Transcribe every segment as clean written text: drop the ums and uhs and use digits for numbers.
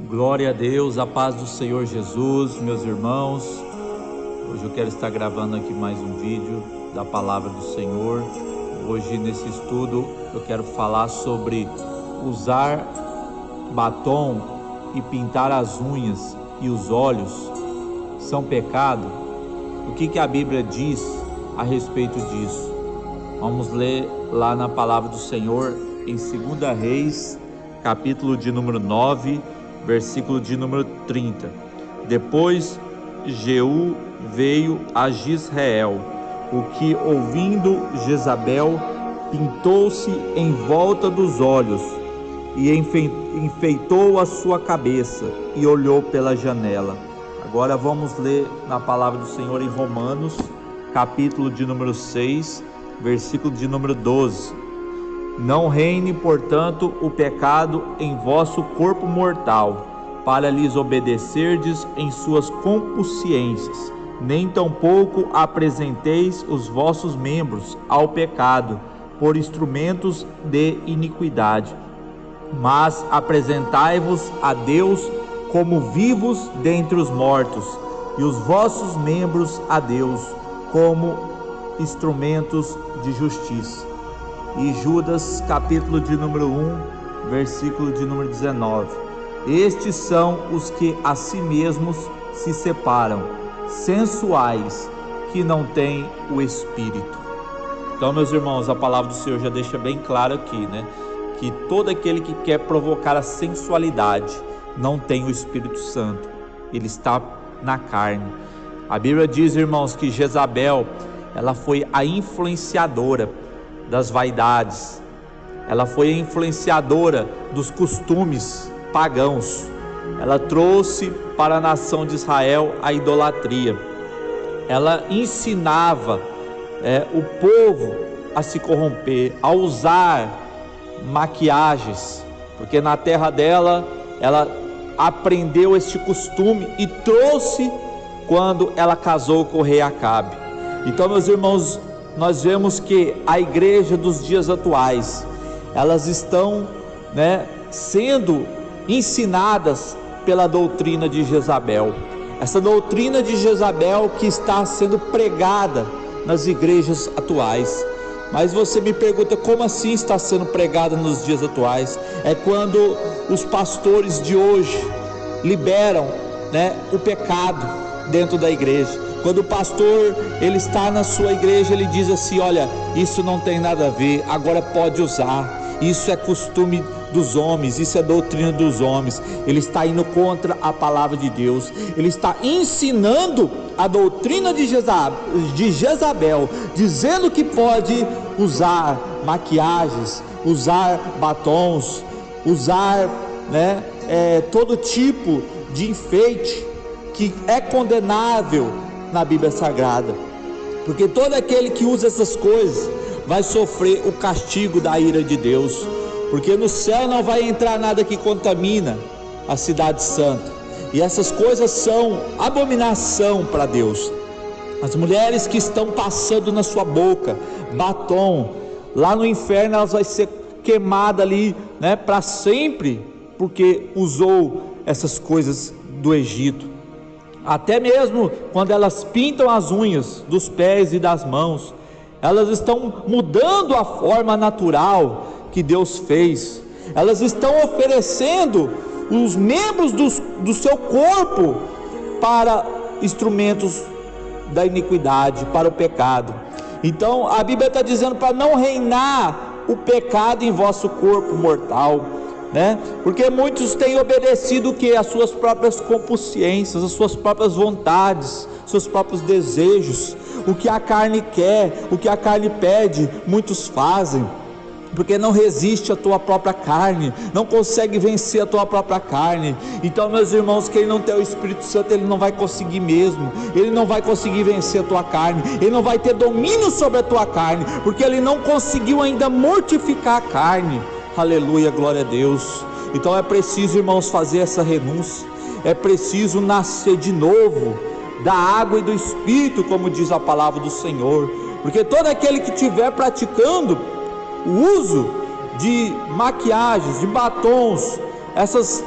Glória a Deus, a paz do Senhor Jesus, meus irmãos. Hoje eu quero estar gravando aqui mais um vídeo da palavra do Senhor. Hoje nesse estudo eu quero falar sobre usar batom e pintar as unhas e os olhos são pecado. O que a Bíblia diz a respeito disso? Vamos ler lá na palavra do Senhor em 2 Reis, capítulo de número 9, versículo de número 30. Depois Jeú veio a Jezreel, o que, ouvindo Jezabel, pintou-se em volta dos olhos e enfeitou a sua cabeça e olhou pela janela. Agora vamos ler na palavra do Senhor em Romanos, capítulo de número 6, versículo de número 12. Não reine, portanto, o pecado em vosso corpo mortal, para lhes obedecerdes em suas consciências, nem tampouco apresenteis os vossos membros ao pecado, por instrumentos de iniquidade, mas apresentai-vos a Deus como vivos dentre os mortos, e os vossos membros a Deus como instrumentos de justiça. E Judas, capítulo de número 1, versículo de número 19. Estes são os que a si mesmos se separam, sensuais, que não têm o Espírito. Então, meus irmãos, a palavra do Senhor já deixa bem claro aqui, que todo aquele que quer provocar a sensualidade não tem o Espírito Santo, ele está na carne. A Bíblia diz, irmãos, que Jezabel, ela foi a influenciadora das vaidades, ela foi a influenciadora dos costumes pagãos, ela trouxe para a nação de Israel a idolatria, ela ensinava o povo a se corromper, a usar maquiagens, porque na terra dela, ela aprendeu este costume e trouxe quando ela casou com o rei Acabe. Então, meus irmãos, nós vemos que a igreja dos dias atuais, elas estão sendo ensinadas pela doutrina de Jezabel. Essa doutrina de Jezabel que está sendo pregada nas igrejas atuais. Mas você me pergunta, como assim está sendo pregada nos dias atuais? É quando os pastores de hoje liberam o pecado dentro da igreja. Quando o pastor, ele está na sua igreja, ele diz assim: olha, isso não tem nada a ver, agora pode usar, isso é costume dos homens, isso é doutrina dos homens. Ele está indo contra a palavra de Deus, ele está ensinando a doutrina de Jezabel, dizendo que pode usar maquiagens, usar batons, usar todo tipo de enfeite que é condenável na Bíblia Sagrada, porque todo aquele que usa essas coisas vai sofrer o castigo da ira de Deus, porque no céu não vai entrar nada que contamina a cidade santa, e essas coisas são abominação para Deus. As mulheres que estão passando na sua boca batom, lá no inferno elas vão ser queimadas ali para sempre, porque usou essas coisas do Egito. Até mesmo quando elas pintam as unhas dos pés e das mãos, elas estão mudando a forma natural que Deus fez. Elas estão oferecendo os membros do seu corpo para instrumentos da iniquidade, para o pecado. Então a Bíblia está dizendo para não reinar o pecado em vosso corpo mortal, porque muitos têm obedecido o que? As suas próprias consciências, as suas próprias vontades, seus próprios desejos, o que a carne quer, o que a carne pede, muitos fazem, porque não resiste à tua própria carne, não consegue vencer a tua própria carne. Então, meus irmãos, quem não tem o Espírito Santo, ele não vai conseguir mesmo, ele não vai conseguir vencer a tua carne, ele não vai ter domínio sobre a tua carne, porque ele não conseguiu ainda mortificar a carne. Aleluia, glória a Deus. Então é preciso, irmãos, fazer essa renúncia, é preciso nascer de novo da água e do Espírito, como diz a palavra do Senhor, porque todo aquele que estiver praticando o uso de maquiagens, de batons, essas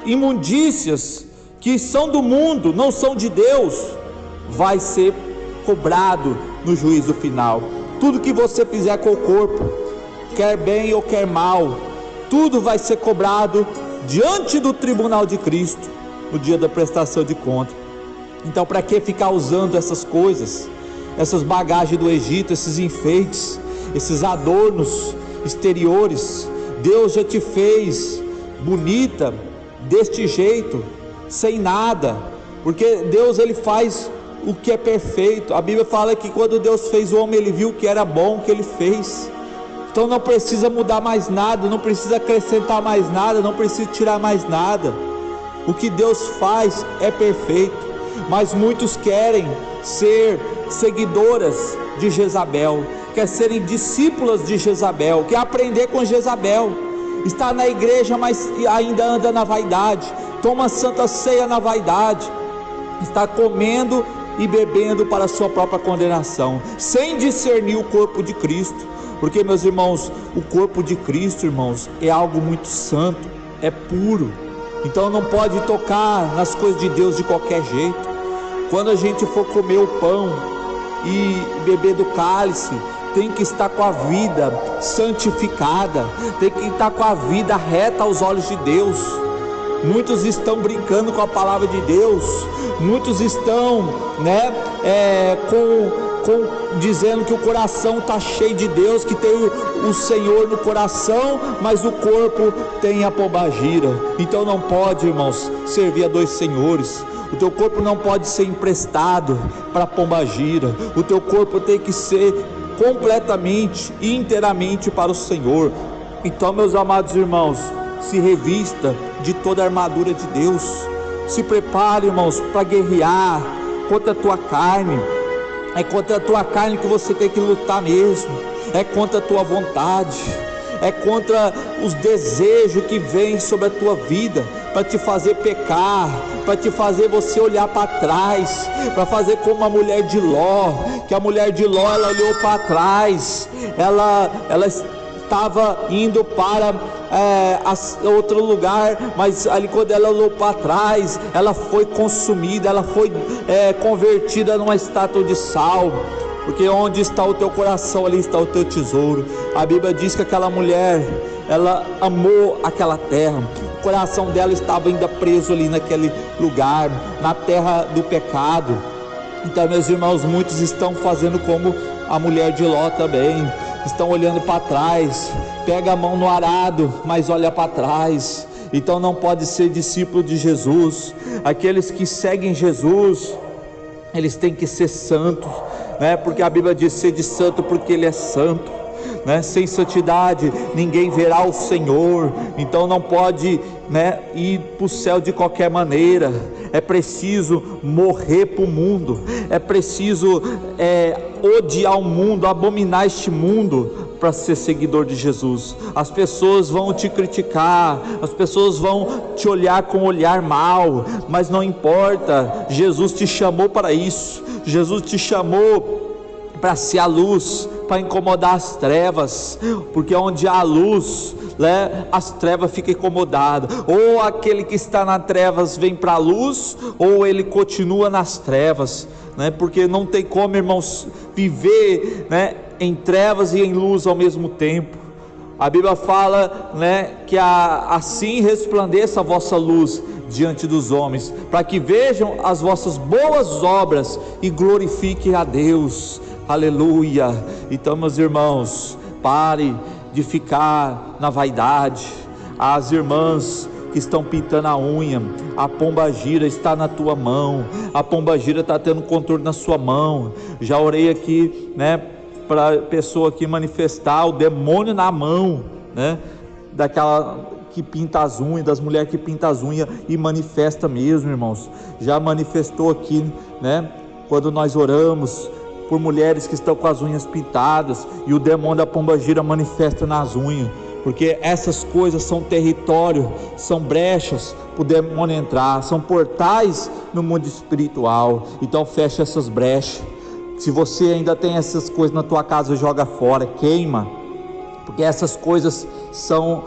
imundícias que são do mundo, não são de Deus, vai ser cobrado no juízo final. Tudo que você fizer com o corpo, quer bem ou quer mal, tudo vai ser cobrado diante do tribunal de Cristo no dia da prestação de conta. Então, para que ficar usando essas coisas, essas bagagens do Egito, esses enfeites, esses adornos exteriores? Deus já te fez bonita deste jeito, sem nada, porque Deus, ele faz o que é perfeito. A Bíblia fala que quando Deus fez o homem, ele viu que era bom o que ele fez. Então não precisa mudar mais nada, não precisa acrescentar mais nada, não precisa tirar mais nada. O que Deus faz é perfeito, mas muitos querem ser seguidoras de Jezabel, quer serem discípulas de Jezabel, quer aprender com Jezabel, está na igreja, mas ainda anda na vaidade, toma santa ceia na vaidade, está comendo e bebendo para a sua própria condenação, sem discernir o corpo de Cristo. Porque, meus irmãos, o corpo de Cristo, irmãos, é algo muito santo, é puro. Então não pode tocar nas coisas de Deus de qualquer jeito. Quando a gente for comer o pão e beber do cálice, tem que estar com a vida santificada, tem que estar com a vida reta aos olhos de Deus. Muitos estão brincando com a palavra de Deus, muitos estão, dizendo que o coração está cheio de Deus, que tem o Senhor no coração, mas o corpo tem a pombagira. Então não pode, irmãos, servir a dois senhores. O teu corpo não pode ser emprestado para a pombagira. O teu corpo tem que ser completamente e inteiramente para o Senhor. Então, meus amados irmãos, se revista de toda a armadura de Deus. Se prepare, irmãos, para guerrear contra a tua carne. É contra a tua carne que você tem que lutar mesmo. É contra a tua vontade. É contra os desejos que vêm sobre a tua vida, para te fazer pecar, para te fazer você olhar para trás, para fazer como a mulher de Ló, que a mulher de Ló, ela olhou para trás, ela estava indo para outro lugar, mas ali quando ela olhou para trás, ela foi consumida, ela foi convertida numa estátua de sal. Porque onde está o teu coração, ali está o teu tesouro. A Bíblia diz que aquela mulher, ela amou aquela terra, o coração dela estava ainda preso ali naquele lugar, na terra do pecado. Então, meus irmãos, muitos estão fazendo como a mulher de Ló também, estão olhando para trás, pega a mão no arado, mas olha para trás. Então não pode ser discípulo de Jesus. Aqueles que seguem Jesus, eles têm que ser santos, porque a Bíblia diz: sede santo porque Ele é santo, sem santidade ninguém verá o Senhor. Então não pode ir para o céu de qualquer maneira. É preciso morrer para o mundo, é preciso odiar o mundo, abominar este mundo, para ser seguidor de Jesus. As pessoas vão te criticar, as pessoas vão te olhar com um olhar mau, mas não importa. Jesus te chamou para isso. Jesus te chamou para ser a luz, para incomodar as trevas, porque onde há luz, as trevas ficam incomodadas. Ou aquele que está nas trevas vem para a luz, ou ele continua nas trevas, porque não tem como, irmãos, viver em trevas e em luz ao mesmo tempo. A Bíblia fala que assim resplandeça a vossa luz diante dos homens, para que vejam as vossas boas obras e glorifiquem a Deus. Aleluia. Então, meus irmãos, pare de ficar na vaidade. As irmãs que estão pintando a unha, a pombagira está na tua mão, a pombagira está tendo controle na sua mão. Já orei aqui para a pessoa aqui manifestar o demônio na mão, daquela que pinta as unhas, das mulheres que pintam as unhas, e manifesta mesmo, irmãos. Já manifestou aqui, quando nós oramos por mulheres que estão com as unhas pintadas, e o demônio da pombagira manifesta nas unhas, porque essas coisas são território, são brechas para o demônio entrar, são portais no mundo espiritual. Então fecha essas brechas. Se você ainda tem essas coisas na tua casa, joga fora, queima, porque essas coisas são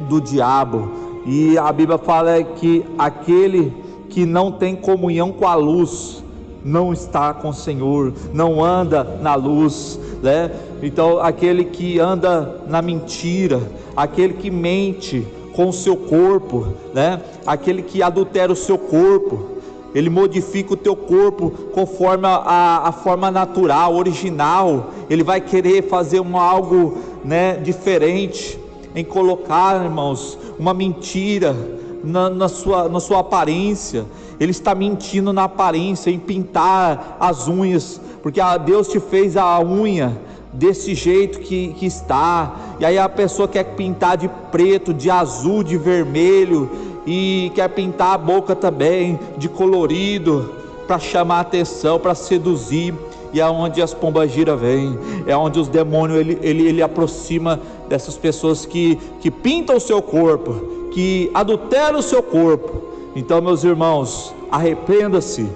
do diabo. E a Bíblia fala que aquele que não tem comunhão com a luz não está com o Senhor, não anda na luz, né? Então aquele que anda na mentira, aquele que mente com o seu corpo, né? Aquele que adultera o seu corpo, ele modifica o teu corpo conforme a forma natural, original. Ele vai querer fazer algo, né, diferente, em colocar, irmãos, uma mentira na sua aparência. Ele está mentindo na aparência, em pintar as unhas, porque Deus te fez a unha desse jeito que está, e aí a pessoa quer pintar de preto, de azul, de vermelho, e quer pintar a boca também de colorido, para chamar a atenção, para seduzir. E é onde as pombagiras vêm, é onde os demônios ele aproxima dessas pessoas que pintam o seu corpo, que adulteram o seu corpo. Então, meus irmãos, arrependa-se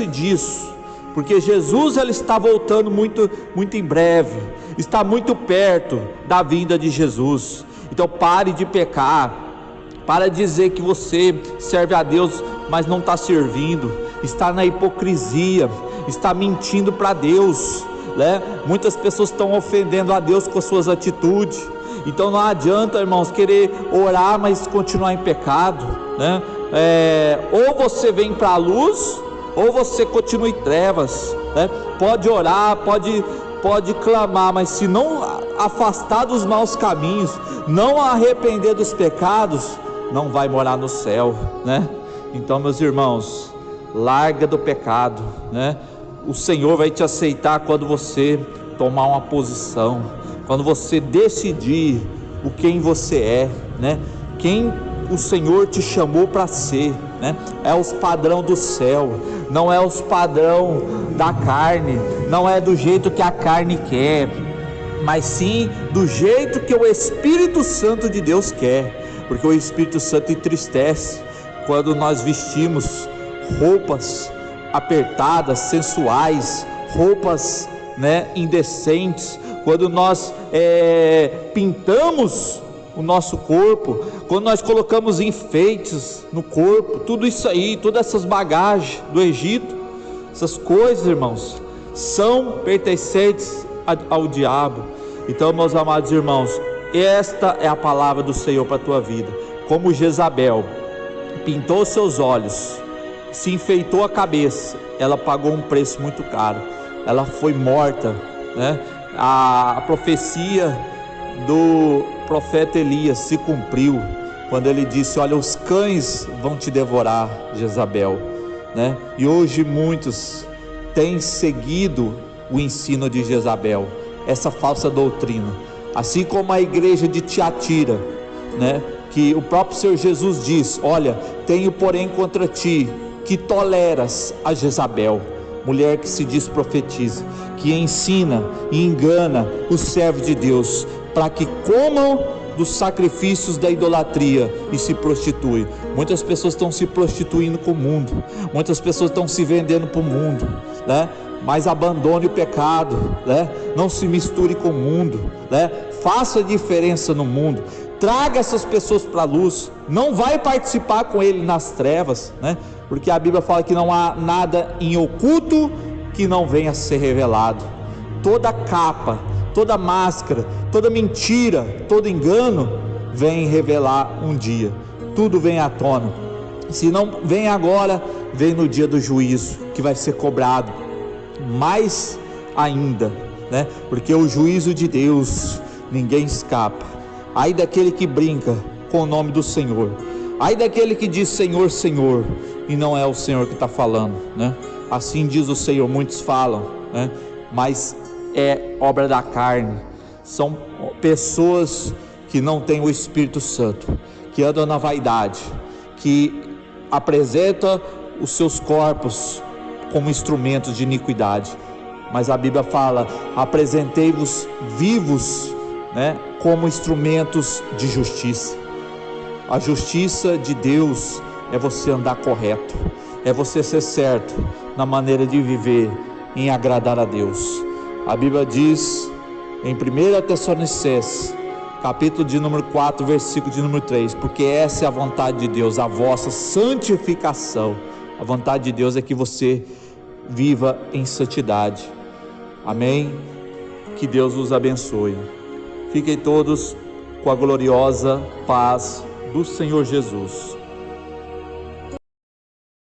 disso, porque Jesus ele está voltando muito em breve, está muito perto da vinda de Jesus. Então pare de pecar, para de dizer que você serve a Deus, mas não está servindo, está na hipocrisia, está mentindo para Deus, né? Muitas pessoas estão ofendendo a Deus com as suas atitudes. Então não adianta, irmãos, querer orar, mas continuar em pecado, né? Ou você vem para a luz, ou você continua em trevas, né? Pode orar, pode clamar, mas se não afastar dos maus caminhos, não arrepender dos pecados, não vai morar no céu, né? Então, meus irmãos, larga do pecado, né? O Senhor vai te aceitar quando você tomar uma posição, quando você decidir quem você é, né? Quem o Senhor te chamou para ser, né? É os padrão do céu, não é os padrão da carne, não é do jeito que a carne quer, mas sim do jeito que o Espírito Santo de Deus quer, porque o Espírito Santo entristece quando nós vestimos roupas apertadas, sensuais, roupas, né, indecentes, quando nós pintamos o nosso corpo, quando nós colocamos enfeites no corpo, tudo isso aí, todas essas bagagens do Egito, essas coisas, irmãos, são pertencentes ao diabo. Então, meus amados irmãos, esta é a palavra do Senhor para a tua vida. Como Jezabel pintou seus olhos, se enfeitou a cabeça, ela pagou um preço muito caro, ela foi morta, né? A profecia do profeta Elias se cumpriu, quando ele disse: olha, os cães vão te devorar, Jezabel, né? E hoje muitos têm seguido o ensino de Jezabel, essa falsa doutrina, assim como a igreja de Tiatira, né? Que o próprio Senhor Jesus diz: olha, tenho porém contra ti que toleras a Jezabel, mulher que se diz profetiza, que ensina e engana os servos de Deus, para que comam dos sacrifícios da idolatria e se prostituem. Muitas pessoas estão se prostituindo com o mundo, muitas pessoas estão se vendendo para o mundo, né? Mas abandone o pecado, né? Não se misture com o mundo, né? Faça a diferença no mundo, traga essas pessoas para a luz, não vai participar com ele nas trevas, né? Porque a Bíblia fala que não há nada em oculto que não venha a ser revelado. Toda capa, toda máscara, toda mentira, todo engano vem revelar um dia, tudo vem à tona. Se não vem agora, vem no dia do juízo, que vai ser cobrado mais ainda, né? Porque o juízo de Deus ninguém escapa. Ai daquele que brinca com o nome do Senhor, ai daquele que diz Senhor, Senhor, e não é o Senhor que está falando, né? Assim diz o Senhor. Muitos falam, né? Mas é obra da carne, são pessoas que não têm o Espírito Santo, que andam na vaidade, que apresentam os seus corpos como instrumentos de iniquidade. Mas a Bíblia fala: apresentei-vos vivos, né, como instrumentos de justiça. A justiça de Deus é você andar correto, é você ser certo na maneira de viver, em agradar a Deus. A Bíblia diz em 1 Tessalonicenses, capítulo de número 4, versículo de número 3, porque essa é a vontade de Deus, a vossa santificação. A vontade de Deus é que você viva em santidade. Amém? Que Deus os abençoe. Fiquem todos com a gloriosa paz do Senhor Jesus.